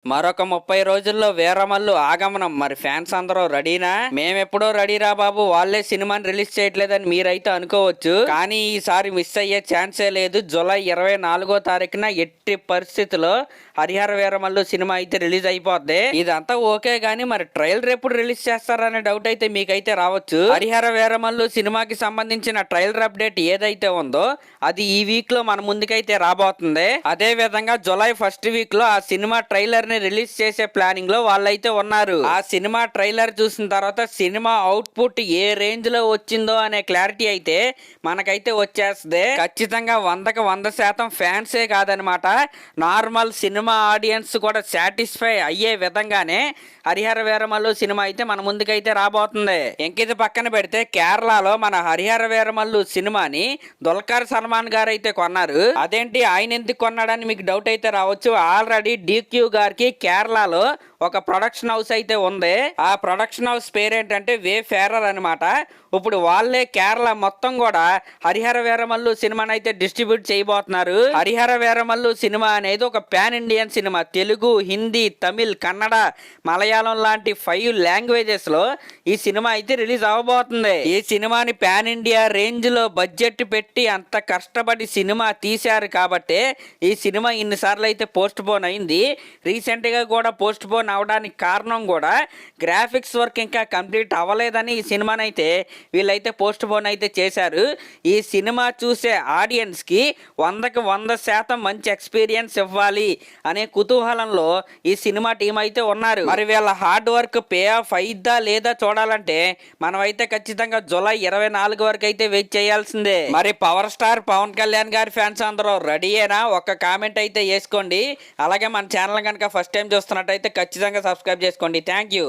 మరొక 30 రోజుల్లో వీరమల్లు ఆగమనం. మరి ఫ్యాన్స్ అందరూ రెడీనా? మేమెప్పుడో రెడీరా బాబు, వాళ్ళే సినిమాని రిలీజ్ చేయట్లేదని మీరైతే అనుకోవచ్చు. కానీ ఈసారి మిస్ అయ్యే ఛాన్సే లేదు. జూలై 24వ తారీఖున ఎట్టి పరిస్థితుల్లో హరిహర వీరమల్లు సినిమా అయితే రిలీజ్ అయిపోద్ది. ఇదంతా ఓకే గానీ మరి ట్రైలర్ ఎప్పుడు రిలీజ్ చేస్తారనే డౌట్ అయితే మీకైతే రావచ్చు. హరిహర వీరమల్లు సినిమాకి సంబంధించిన ట్రైలర్ అప్డేట్ ఏదైతే ఉందో అది ఈ వీక్ లో మన ముందుకైతే రాబోతుంది. అదే విధంగా జూలై ఫస్ట్ వీక్ లో ఆ సినిమా ట్రైలర్ ని రిలీజ్ చేసే ప్లానింగ్ లో వాళ్ళైతే ఉన్నారు. ఆ సినిమా ట్రైలర్ చూసిన తర్వాత సినిమా అవుట్పుట్ ఏ రేంజ్ లో వచ్చిందో అనే క్లారిటీ అయితే మనకైతే వచ్చేస్తుంది. ఖచ్చితంగా 100కి 100% ఫ్యాన్సే కాదనమాట, నార్మల్ సినిమా ఆడియన్స్ కూడా సాటిస్ఫై అయ్యే విధంగానే హరిహర వీరమల్లు సినిమా అయితే మన ముందుకైతే రాబోతుంది. ఇంకిది పక్కన పెడితే కేరళలో మన హరిహర వీరమల్లు సినిమాని దుల్కర్ సల్మాన్ గారు అయితే కొన్నారు. అదేంటి ఆయన ఎందుకు కొన్నాడని మీకు డౌట్ అయితే రావచ్చు. ఆల్రెడీ DQ గారికి కేరళలో ఒక ప్రొడక్షన్ హౌస్ అయితే ఉంది. ఆ ప్రొడక్షన్ హౌస్ పేరేంటంటే వే ఫేరర్ అనమాట. ఇప్పుడు వాళ్ళే కేరళ మొత్తం కూడా హరిహర వీరమల్లు సినిమాని అయితే డిస్ట్రిబ్యూట్ చేయబోతున్నారు. హరిహర వీరమల్లు సినిమా అనేది ఒక pan Indian cinema. Telugu, Hindi, Tamil, Kannada, Malayalam లాంటి 5 లాంగ్వేజెస్ లో ఈ సినిమా అయితే రిలీజ్ అవ్వబోతుంది. ఈ సినిమాని పాన్ ఇండియా రేంజ్ లో బడ్జెట్ పెట్టి అంత కష్టపడి సినిమా తీశారు కాబట్టి ఈ సినిమా ఇన్నిసార్లు అయితే పోస్ట్ పోన్ అయింది. రీసెంట్ గా కూడా పోస్ట్ పోన్ అవడానికి కారణం కూడా గ్రాఫిక్స్ వర్క్ ఇంకా కంప్లీట్ అవ్వలేదని ఈ సినిమాని అయితే వీళ్ళైతే పోస్ట్ పోన్ అయితే చేశారు. ఈ సినిమా చూసే ఆడియన్స్ కి 100కి 100% మంచి ఎక్స్పీరియన్స్ ఇవ్వాలి అనే కుతూహలంలో ఈ సినిమా టీం అయితే ఉన్నారు. మరి వీళ్ళ హార్డ్ వర్క్ పే ఆఫ్ అయిద్దా లేదా చూడాలంటే మనం అయితే ఖచ్చితంగా జూలై 24 వరకు అయితే వెయిట్ చేయాల్సిందే. మరి పవర్ స్టార్ పవన్ కళ్యాణ్ గారి ఫ్యాన్స్ అందరూ రెడీయేనా? ఒక్క కామెంట్ అయితే వేసుకోండి. అలాగే మన ఛానల్ కనుక ఫస్ట్ టైం చూస్తున్నట్టయితే ఖచ్చితంగా సబ్స్క్రైబ్ చేసుకోండి. Thank you.